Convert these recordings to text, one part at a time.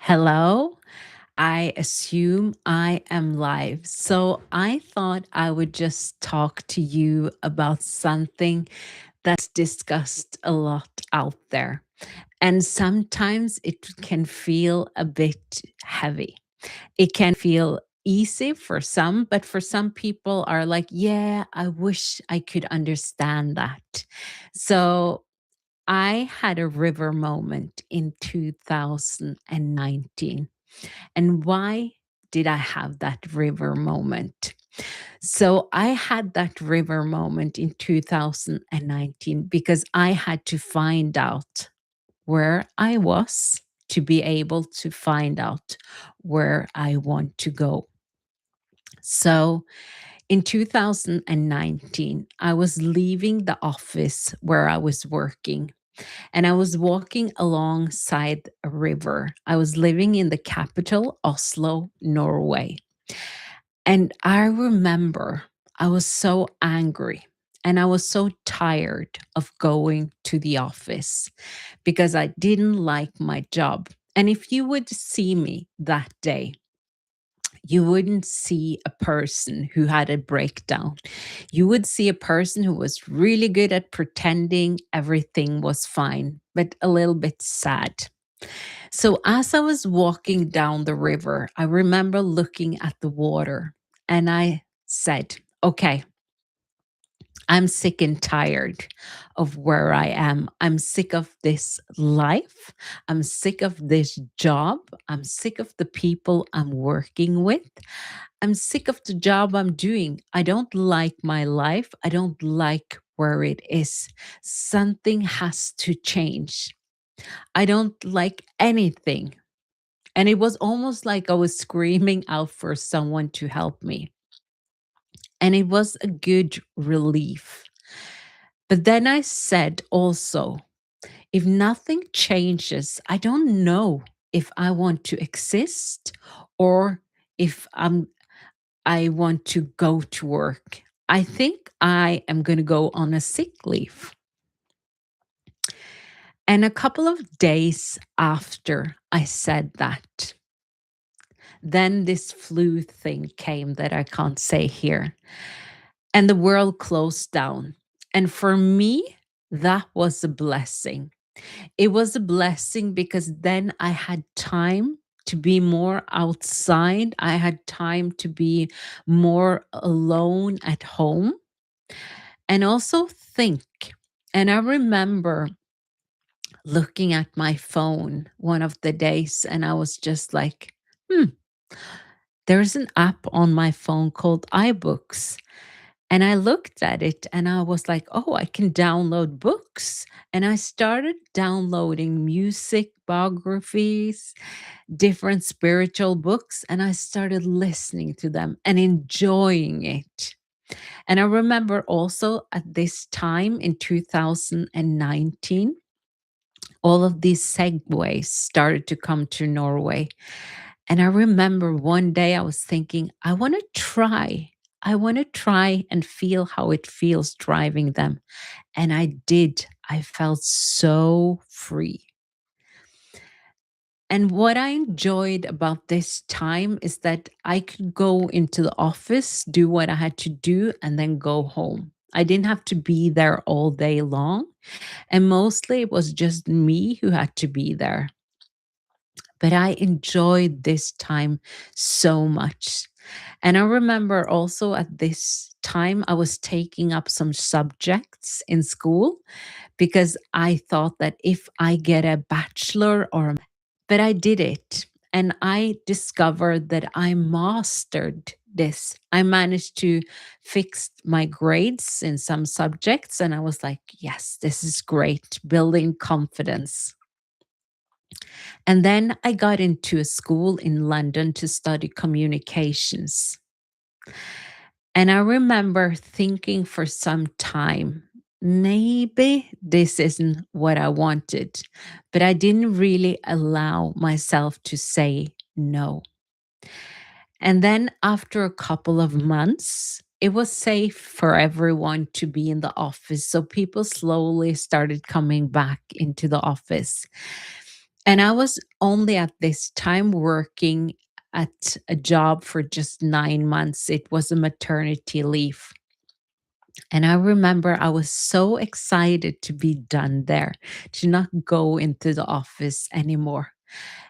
Hello. I assume I am live. So I thought I would just talk to you about something that's discussed a lot out there. And sometimes it can feel a bit heavy. It can feel easy for some, but for some people are like, yeah, I wish I could understand that. So I had a river moment in 2019. And why did I have that river moment? So I had that river moment in 2019 because I had to find out where I was to be able to find out where I want to go. So in 2019, I was leaving the office where I was working and I was walking alongside a river. I was living in the capital, Oslo, Norway. And I remember I was so angry and I was so tired of going to the office because I didn't like my job. And if you would see me that day, you wouldn't see a person who had a breakdown. You would see a person who was really good at pretending everything was fine, but a little bit sad. So, as I was walking down the river, I remember looking at the water and I said, okay, I'm sick and tired of where I am. I'm sick of this life. I'm sick of this job. I'm sick of the people I'm working with. I'm sick of the job I'm doing. I don't like my life. I don't like where it is. Something has to change. I don't like anything. And it was almost like I was screaming out for someone to help me. And it was a good relief. But then I said also, if nothing changes, I don't know if I want to exist or if I want to go to work. I think I am going to go on a sick leave. And a couple of days after I said that, then this flu thing came that I can't say here, and the world closed down. And for me, that was a blessing. It was a blessing because then I had time to be more outside. I had time to be more alone at home and also think. And I remember looking at my phone one of the days and I was just like, hmm, there's an app on my phone called iBooks. And I looked at it and I was like, oh, I can download books. And I started downloading music, biographies, different spiritual books, and I started listening to them and enjoying it. And I remember also at this time in 2019, all of these segways started to come to Norway. And I remember one day I was thinking, I want to try. I want to try and feel how it feels driving them. And I did. I felt so free. And what I enjoyed about this time is that I could go into the office, do what I had to do, and then go home. I didn't have to be there all day long. And mostly it was just me who had to be there. But I enjoyed this time so much. And I remember also at this time, I was taking up some subjects in school because I thought that if I get a bachelor or but I did it and I discovered that I mastered this. I managed to fix my grades in some subjects and I was like, yes, this is great, building confidence. And then I got into a school in London to study communications. And I remember thinking for some time, maybe this isn't what I wanted, but I didn't really allow myself to say no. And then after a couple of months, it was safe for everyone to be in the office. So people slowly started coming back into the office. And I was only at this time working at a job for just 9 months. It was a maternity leave. And I remember I was so excited to be done there, to not go into the office anymore.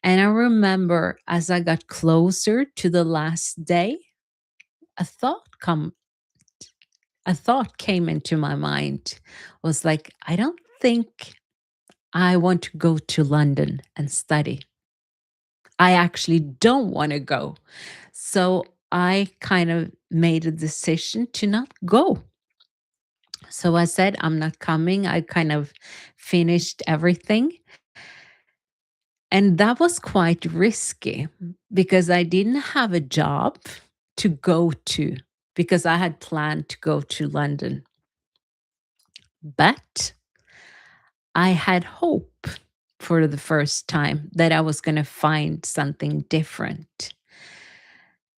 And I remember as I got closer to the last day, a thought come a thought came into my mind. Was like, I don't think I want to go to London and study. I actually don't want to go. So I kind of made a decision to not go. So I said, I'm not coming. I kind of finished everything. And that was quite risky because I didn't have a job to go to because I had planned to go to London. But I had hope for the first time that I was going to find something different.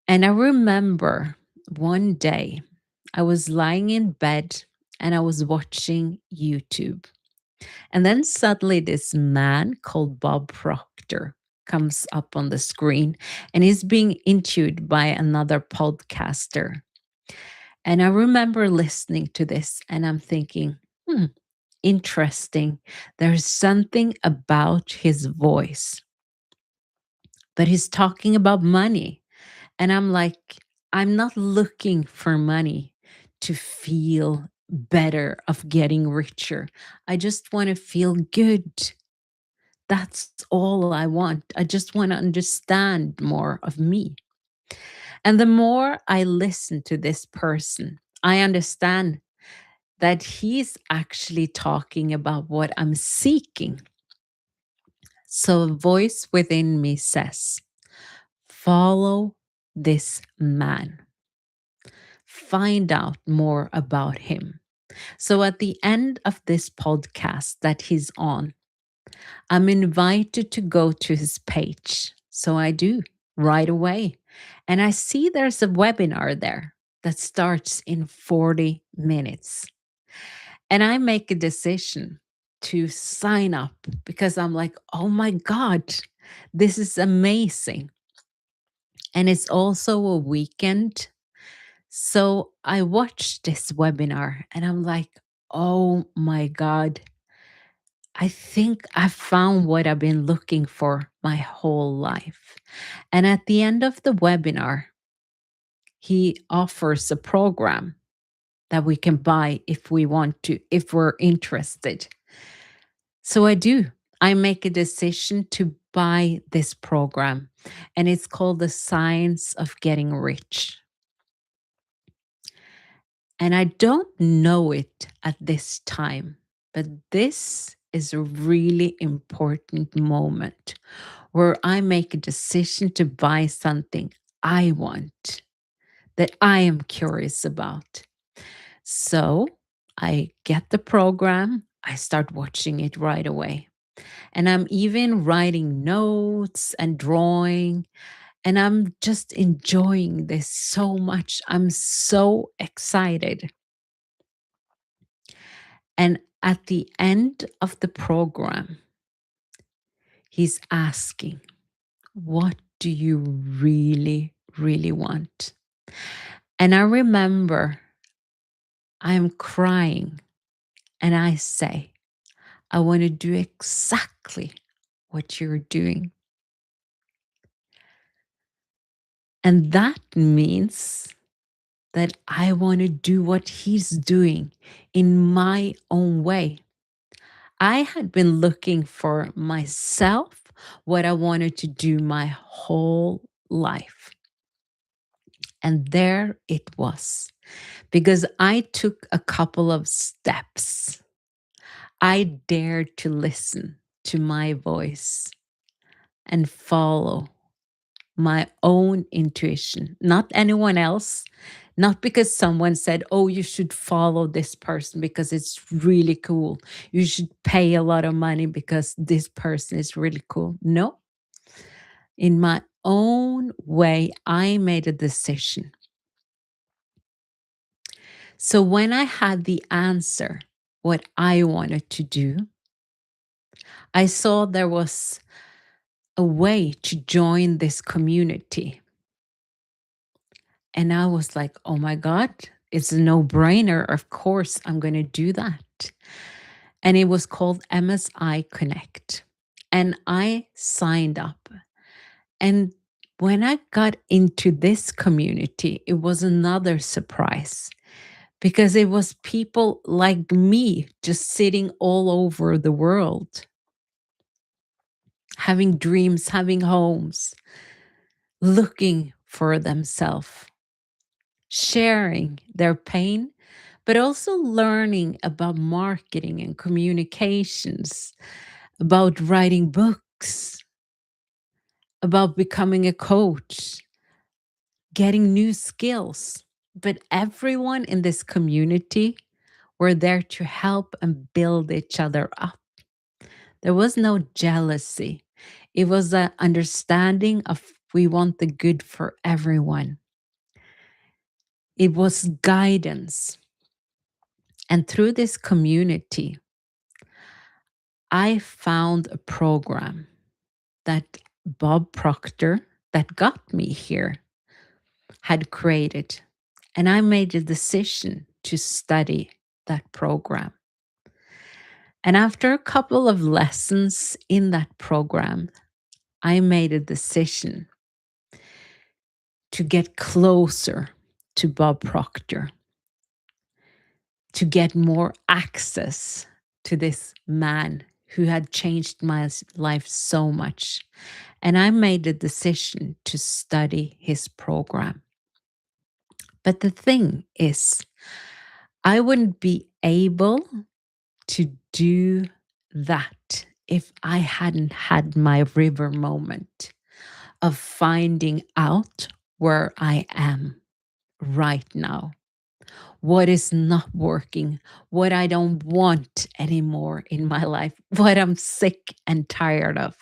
And I remember one day I was lying in bed and I was watching YouTube. And then suddenly this man called Bob Proctor comes up on the screen and he's being interviewed by another podcaster. And I remember listening to this and I'm thinking, interesting. There's something about his voice, but he's talking about money. And I'm like, I'm not looking for money to feel better, of getting richer. I just want to feel good. That's all I want. I just want to understand more of me. And the more I listen to this person, I understand that he's actually talking about what I'm seeking. So a voice within me says, follow this man, find out more about him. So at the end of this podcast that he's on, I'm invited to go to his page. So I do right away. And I see there's a webinar there that starts in 40 minutes. And I make a decision to sign up because I'm like, oh my God, this is amazing. And it's also a weekend. So I watched this webinar and I'm like, oh my God, I think I found what I've been looking for my whole life. And at the end of the webinar, he offers a program that we can buy if we want to, if we're interested. So I do. I make a decision to buy this program, and it's called The Science of Getting Rich. And I don't know it at this time, but this is a really important moment where I make a decision to buy something I want, that I am curious about. So I get the program, I start watching it right away. And I'm even writing notes and drawing, and I'm just enjoying this so much. I'm so excited. And at the end of the program, he's asking, what do you really, really want? And I remember I'm crying and I say, I want to do exactly what you're doing. And that means that I want to do what he's doing in my own way. I had been looking for myself what I wanted to do my whole life. And there it was. Because I took a couple of steps. I dared to listen to my voice and follow my own intuition, not anyone else. Not because someone said, oh, you should follow this person because it's really cool. You should pay a lot of money because this person is really cool. No, in my own way, I made a decision. So when I had the answer, what I wanted to do, I saw there was a way to join this community. And I was like, oh my God, it's a no brainer. Of course, I'm going to do that. And it was called MSI Connect. And I signed up. And when I got into this community, it was another surprise because it was people like me just sitting all over the world, having dreams, having homes, looking for themselves, sharing their pain, but also learning about marketing and communications, about writing books, about becoming a coach, getting new skills. But everyone in this community were there to help and build each other up. There was no jealousy. It was an understanding of we want the good for everyone. It was guidance. And through this community, I found a program that Bob Proctor, that got me here, had created. And I made a decision to study that program. And after a couple of lessons in that program, I made a decision to get closer to Bob Proctor, to get more access to this man who had changed my life so much. And I made a decision to study his program. But the thing is, I wouldn't be able to do that if I hadn't had my river moment of finding out where I am right now, what is not working, what I don't want anymore in my life, what I'm sick and tired of.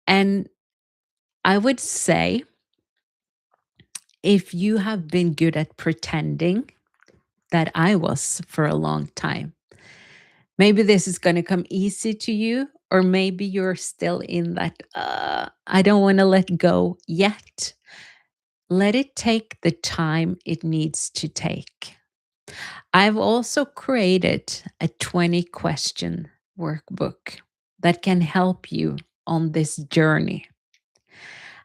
And I would say, if you have been good at pretending, that I was for a long time, maybe this is going to come easy to you, or maybe you're still in that, I don't want to let go yet. Let it take the time it needs to take. I've also created a 20-question workbook that can help you on this journey.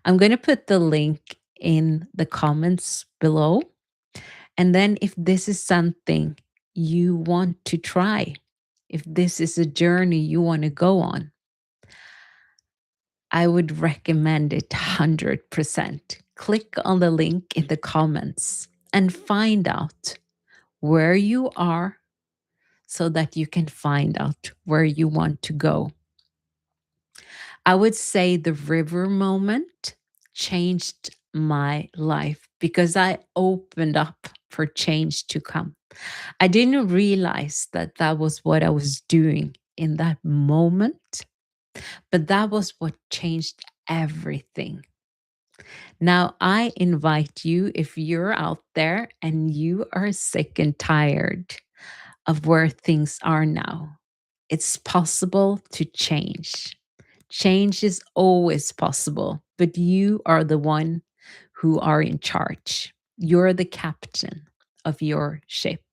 I'm going to put the link in the comments below. And then, if this is something you want to try, if this is a journey you want to go on, I would recommend it 100%. Click on the link in the comments and find out where you are so that you can find out where you want to go. I would say the river moment changed my life because I opened up for change to come. I didn't realize that that was what I was doing in that moment, but that was what changed everything. Now, I invite you, if you're out there and you are sick and tired of where things are now, it's possible to change. Change is always possible, but you are the one who are in charge. You're the captain of your ship.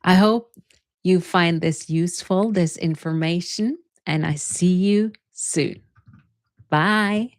I hope you find this useful, this information, and I see you soon. Bye.